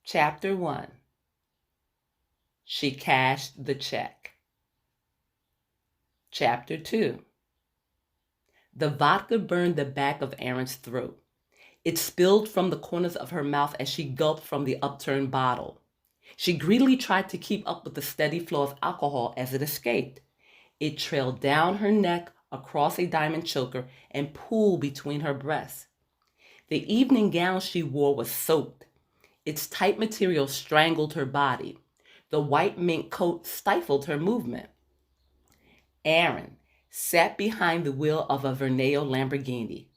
Chapter 1. She cashed the check. Chapter 2. The vodka burned the back of Erin's throat. It spilled from the corners of her mouth as she gulped from the upturned bottle. She greedily tried to keep up with the steady flow of alcohol as it escaped. It trailed down her neck across a diamond choker and pooled between her breasts. The evening gown she wore was soaked. Its tight material strangled her body. The white mink coat stifled her movement. Erin sat behind the wheel of a Verneo Lamborghini.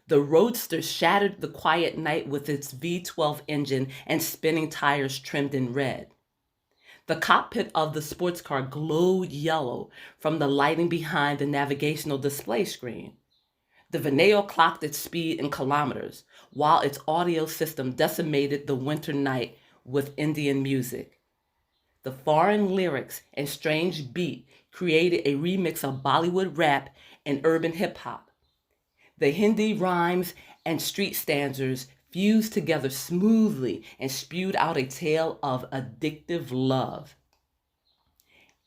The roadster shattered the quiet night with its V12 engine and spinning tires trimmed in red. The cockpit of the sports car glowed yellow from the lighting behind the navigational display screen. The Verneo clocked its speed in kilometers, while its audio system decimated the winter night with Indian music. The foreign lyrics and strange beat created a remix of Bollywood rap and urban hip-hop. The Hindi rhymes and street stanzas fused together smoothly and spewed out a tale of addictive love.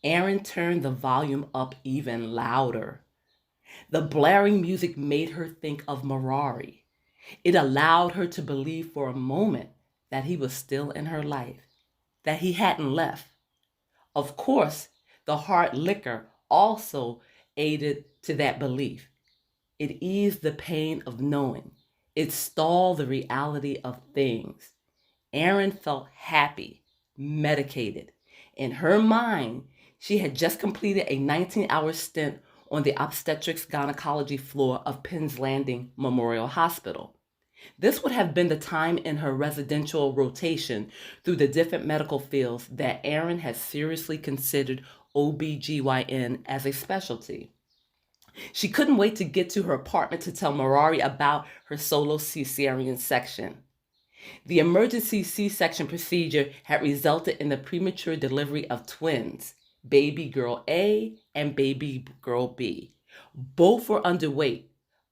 Erin turned the volume up even louder. The blaring music made her think of Murari. It allowed her to believe for a moment that he was still in her life, that he hadn't left. Of course, the hard liquor also aided to that belief. It eased the pain of knowing. It stalled the reality of things. Erin felt happy, medicated. In her mind, she had just completed a 19-hour stint on the obstetrics gynecology floor of Penn's Landing Memorial Hospital. This would have been the time in her residential rotation through the different medical fields that Erin had seriously considered OB/GYN as a specialty. She couldn't wait to get to her apartment to tell Murari about her solo cesarean section. The emergency C-section procedure had resulted in the premature delivery of twins, baby girl A and baby girl B. Both were underweight,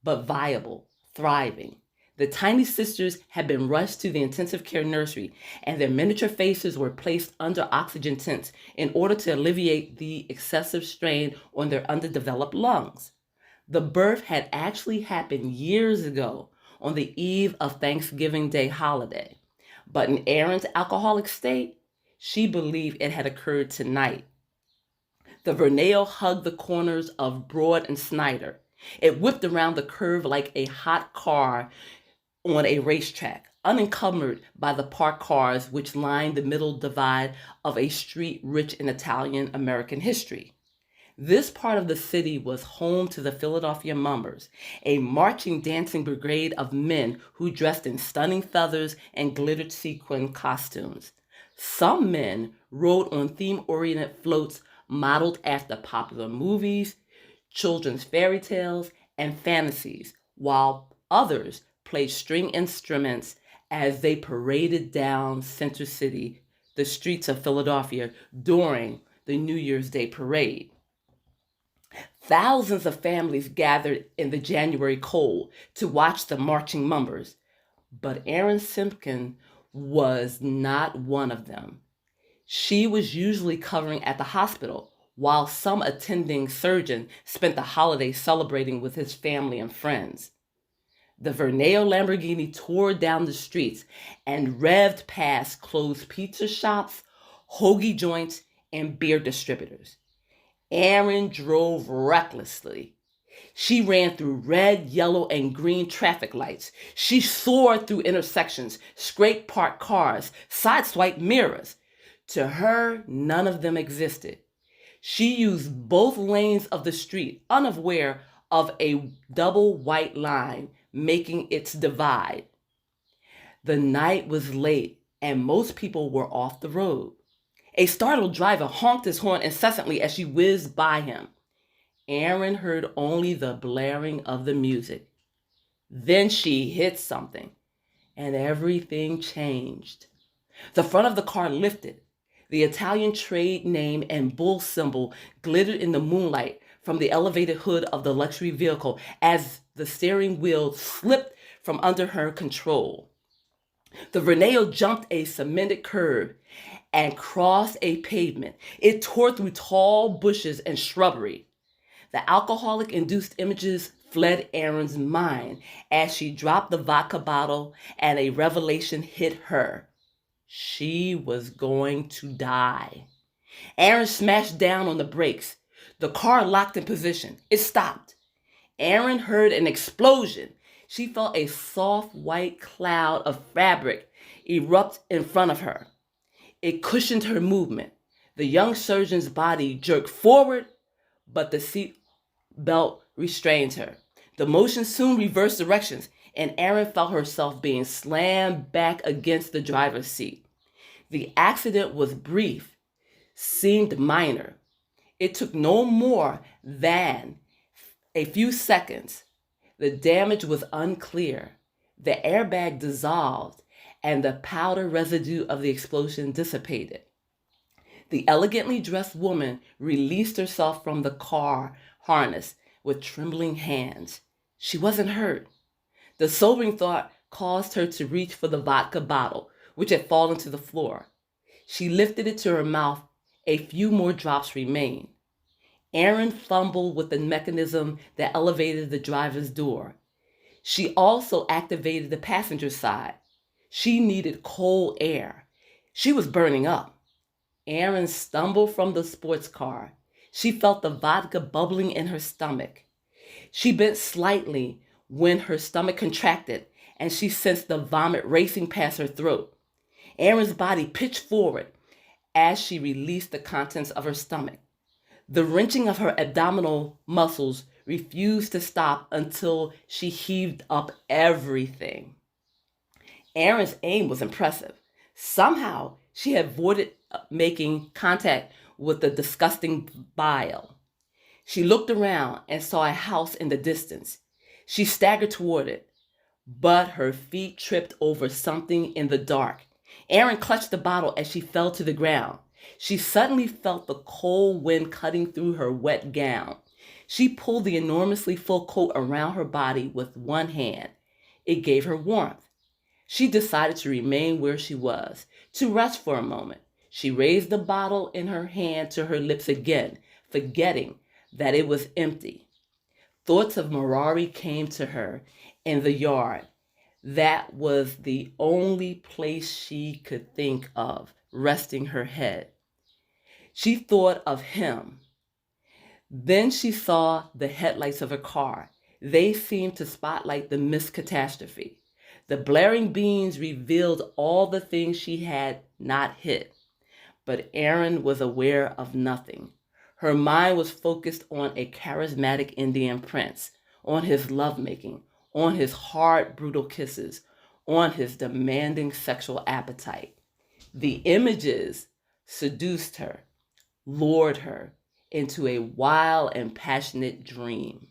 but viable, thriving. The tiny sisters had been rushed to the intensive care nursery, and their miniature faces were placed under oxygen tents in order to alleviate the excessive strain on their underdeveloped lungs. The birth had actually happened years ago on the eve of Thanksgiving Day holiday, but in Erin's alcoholic state, she believed it had occurred tonight. The Verneo hugged the corners of Broad and Snyder. It whipped around the curve like a hot car on a racetrack, unencumbered by the parked cars which lined the middle divide of a street rich in Italian-American history. This part of the city was home to the Philadelphia Mummers, a marching dancing brigade of men who dressed in stunning feathers and glittered sequin costumes. Some men rode on theme-oriented floats modeled after popular movies, children's fairy tales, and fantasies, while others played string instruments as they paraded down Center City, the streets of Philadelphia, during the New Year's Day parade. Thousands of families gathered in the January cold to watch the marching mummers, but Erin Simpkin was not one of them. She was usually covering at the hospital, while some attending surgeon spent the holiday celebrating with his family and friends. The Verneo Lamborghini tore down the streets and revved past closed pizza shops, hoagie joints, and beer distributors. Erin drove recklessly. She ran through red, yellow, and green traffic lights. She soared through intersections, scraped parked cars, sideswiped mirrors. To her, none of them existed. She used both lanes of the street, unaware of a double white line making its divide. The night was late, and most people were off the road. A startled driver honked his horn incessantly as she whizzed by him. Erin heard only the blaring of the music. Then she hit something, and everything changed. The front of the car lifted. The Italian trade name and bull symbol glittered in the moonlight from the elevated hood of the luxury vehicle as the steering wheel slipped from under her control. The Veneo jumped a cemented curb and crossed a pavement. It tore through tall bushes and shrubbery. The alcoholic-induced images fled Erin's mind as she dropped the vodka bottle and a revelation hit her. She was going to die. Erin smashed down on the brakes. The car locked in position. It stopped. Erin heard an explosion. She felt a soft white cloud of fabric erupt in front of her. It cushioned her movement. The young surgeon's body jerked forward, but the seat belt restrained her. The motion soon reversed directions, and Erin felt herself being slammed back against the driver's seat. The accident was brief, seemed minor. It took no more than a few seconds. The damage was unclear. The airbag dissolved, and the powder residue of the explosion dissipated. The elegantly dressed woman released herself from the car harness with trembling hands. She wasn't hurt. The sobering thought caused her to reach for the vodka bottle, which had fallen to the floor. She lifted it to her mouth. A few more drops remained. Erin fumbled with the mechanism that elevated the driver's door. She also activated the passenger side. She needed cold air. She was burning up. Erin stumbled from the sports car. She felt the vodka bubbling in her stomach. She bent slightly when her stomach contracted, and she sensed the vomit racing past her throat. Erin's body pitched forward as she released the contents of her stomach. The wrenching of her abdominal muscles refused to stop until she heaved up everything. Erin's aim was impressive. Somehow, she had avoided making contact with the disgusting bile. She looked around and saw a house in the distance. She staggered toward it, but her feet tripped over something in the dark. Erin clutched the bottle as she fell to the ground. She suddenly felt the cold wind cutting through her wet gown. She pulled the enormously full coat around her body with one hand. It gave her warmth. She decided to remain where she was, to rest for a moment. She raised the bottle in her hand to her lips again, forgetting that it was empty. Thoughts of Marari came to her in the yard. That was the only place she could think of, resting her head. She thought of him. Then she saw the headlights of her car. They seemed to spotlight the missed catastrophe. The blaring beams revealed all the things she had not hit. But Erin was aware of nothing. Her mind was focused on a charismatic Indian prince, on his lovemaking, on his hard, brutal kisses, on his demanding sexual appetite. The images seduced her, lured her into a wild and passionate dream.